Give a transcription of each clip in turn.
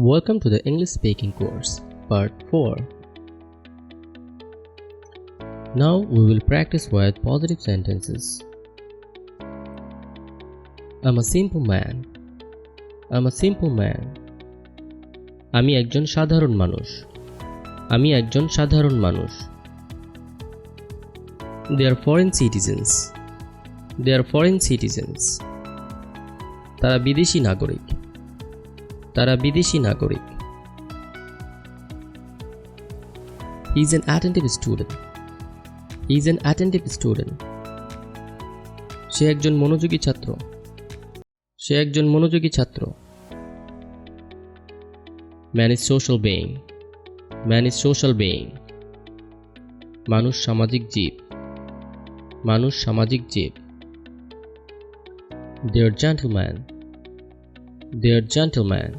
Welcome to the English speaking course, part 4. Now we will practice with positive sentences. I'm a simple man. I'm a simple man. আমি একজন সাধারণ মানুষ. আমি একজন সাধারণ মানুষ. They are foreign citizens. They are foreign citizens. তারা বিদেশী নাগরিক. তারা বিদেশী নাগরিক. He is an attentive student. He is an attentive student. সে একজন মনোযোগী ছাত্র. সে একজন মনোযোগী ছাত্র. Man is social being. Man is social being. মানুষ সামাজিক জীব. মানুষ সামাজিক জীব. They are gentlemen. They are gentlemen.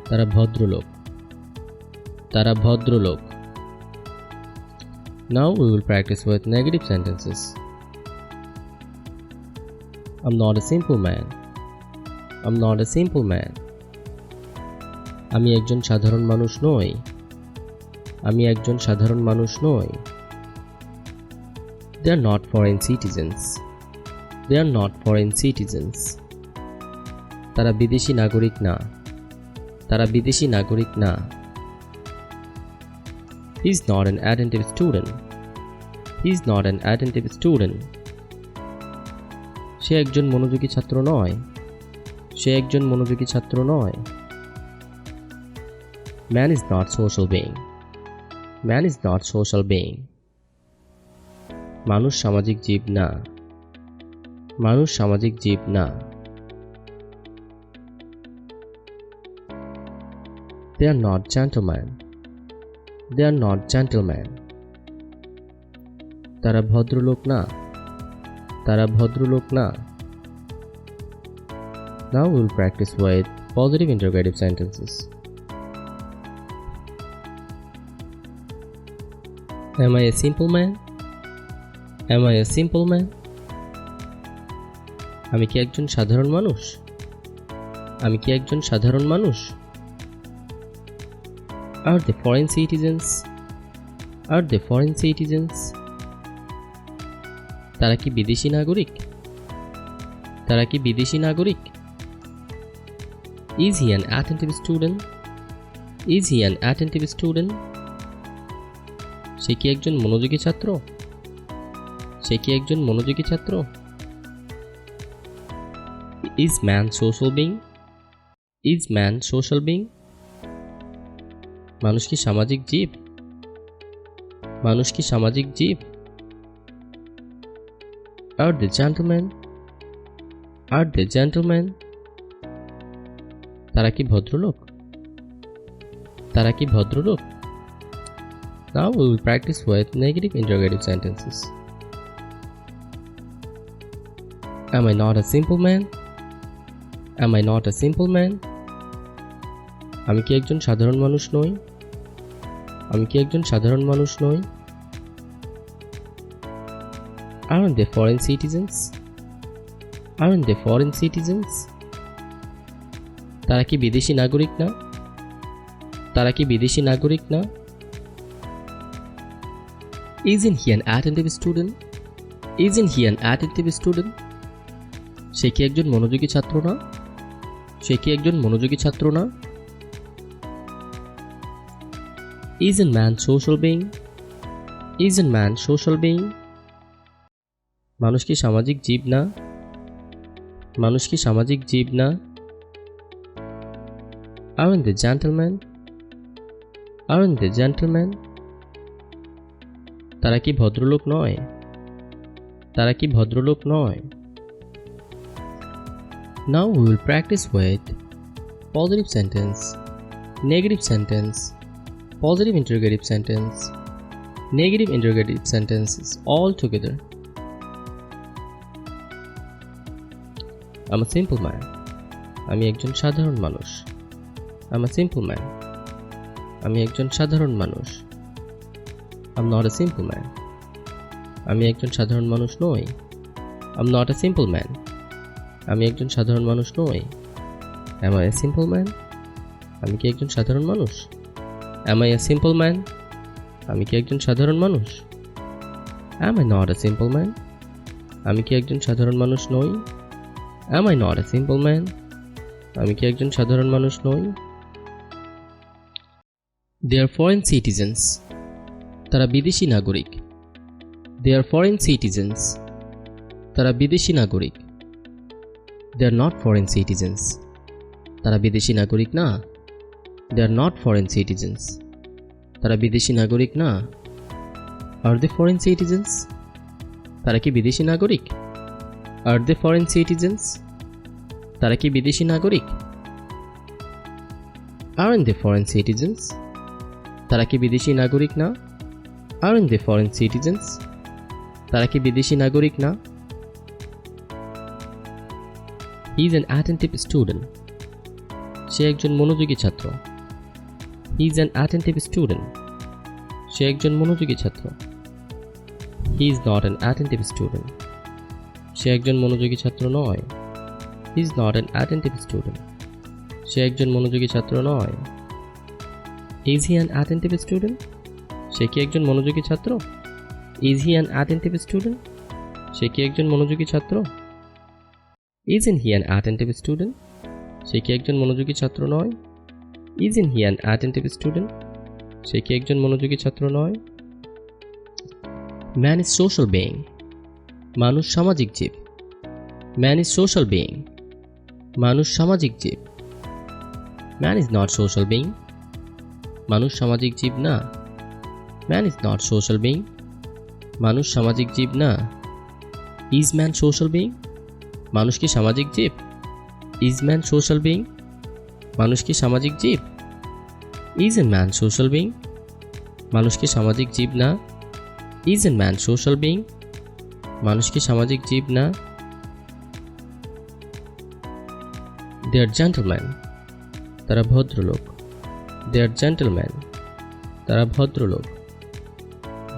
তারা ভদ্রলোক. তারা ভদ্রলোক. Now we will practice with negative sentences. I'm not a simple man. I'm not a simple man. আমি একজন সাধারণ মানুষ নই. আমি একজন সাধারণ মানুষ নই. They are not foreign citizens. They are not foreign citizens. তারা বিদেশী নাগরিক না. তারা বিদেশী নাগরিক না. He is not an attentive student. He is not an attentive student. সে একজন মনোযোগী ছাত্র নয়. সে একজন মনোযোগী ছাত্র নয়. Man is not social being. Man is not social being. মানুষ সামাজিক জীব না. মানুষ সামাজিক জীব না. They are not gentlemen. They are not gentlemen. তারা ভদ্রলোক না. তারা ভদ্রলোক না. Now we will practice with positive interrogative sentences. Am I a simple man? Am I a simple man? আমি কি একজন সাধারণ মানুষ? আমি কি একজন সাধারণ মানুষ? Are they foreign citizens? Are they foreign citizens? তারা কি বিদেশী নাগরিক? তারা কি বিদেশী নাগরিক? Is he an attentive student? Is he an attentive student? সে কি একজন মনোযোগী ছাত্র? সে কি একজন মনোযোগী ছাত্র? Is man social being? Is man social being? মানুষ কি সামাজিক জীব? মানুষ কি সামাজিক জীব? Are they gentlemen? Are they gentlemen? তারা কি ভদ্রলোক? তারা কি ভদ্রলোক? Now we will practice with negative interrogative sentences. Am I not a simple man? Am I not a simple man? আমি কি একজন সাধারণ মানুষ নই? আমি কি একজন সাধারণ মানুষ নই? Aren't they foreign citizens? Aren't they foreign citizens? তারা কি বিদেশী নাগরিক না? তারা কি বিদেশী নাগরিক না? Isn't he an attentive student? Isn't he an attentive student? সে কি একজন মনোযোগী ছাত্র না? সে কি একজন মনোযোগী ছাত্র না? Isn't man social being? Isn't man social being? মানুষ কি সামাজিক জীব না? মানুষ কি সামাজিক জীব না? Aren't they gentlemen? Aren't they gentlemen? তারা কি ভদ্রলোক নয়? তারা কি ভদ্রলোক নয়? Now we will practice with positive sentence, negative sentence, positive interrogative sentence, negative interrogative sentences all together. I'm a simple man. আমি একজন সাধারণ মানুষ. I'm a simple man. আমি একজন সাধারণ মানুষ. I'm not a simple man. আমি একজন সাধারণ মানুষ নই. I'm not a simple man. আমি একজন সাধারণ মানুষ নই. Am I a simple man? আমি কি একজন সাধারণ মানুষ? Am I a simple man? আমি কি একজন সাধারণ মানুষ? Am I not a simple man? আমি কি একজন সাধারণ মানুষ নই? Am I not a simple man? আমি কি একজন সাধারণ মানুষ নই? They are foreign citizens. তারা বিদেশি নাগরিক। They are foreign citizens. তারা বিদেশি নাগরিক। They are not foreign citizens. তারা বিদেশি নাগরিক না। They are not foreign citizens. তারা বিদেশি নাগরিক না। Are they foreign citizens? তারা কি বিদেশি নাগরিক? Are they foreign citizens? তারা কি বিদেশি নাগরিক? Aren't they foreign citizens? তারা কি বিদেশি নাগরিক না? Aren't they foreign citizens? তারা কি বিদেশি নাগরিক না? He is an attentive student. সে একজন মনোযোগী ছাত্র। He is an attentive student. সে একজন মনোযোগী ছাত্র। He is not an attentive student. সে একজন মনোযোগী ছাত্র নয়। He is not an attentive student. সে একজন মনোযোগী ছাত্র নয়। Is he an attentive student? সে কি একজন মনোযোগী ছাত্র? Is he an attentive student? সে কি একজন মনোযোগী ছাত্র? Isn't he an attentive student? সে কি একজন মনোযোগী ছাত্র নয়? Isn't he an attentive student? সে কি একজন মনোযোগী ছাত্র নয়? Man is social being. মানুষ সামাজিক জীব। Man is social being. মানুষ সামাজিক জীব। Man is not social being. মানুষ সামাজিক জীব না। Man is not social being. মানুষ সামাজিক জীব না। Is man social being? মানুষ কি সামাজিক জীব? Is man social being? মানুষ কি সামাজিক জীব? Isn't man social being? মানুষ কি সামাজিক জীব না? Isn't man social being? মানুষ কি সামাজিক জীব না? They are gentlemen. তারা ভদ্রলোক। They are gentlemen. তারা ভদ্রলোক।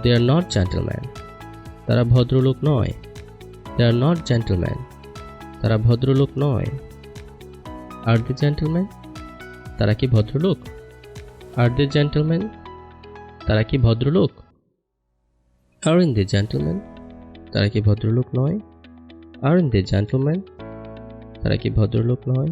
They are not gentlemen. তারা ভদ্রলোক নয়। They are not gentlemen. তারা ভদ্রলোক নয়। Are they gentlemen? তারা কি ভদ্রলোক? Are they gentlemen? তারা কি ভদ্রলোক? Aren't they gentlemen? তারা কি ভদ্রলোক নয়? Aren't they gentlemen? তারা কি ভদ্রলোক নয়?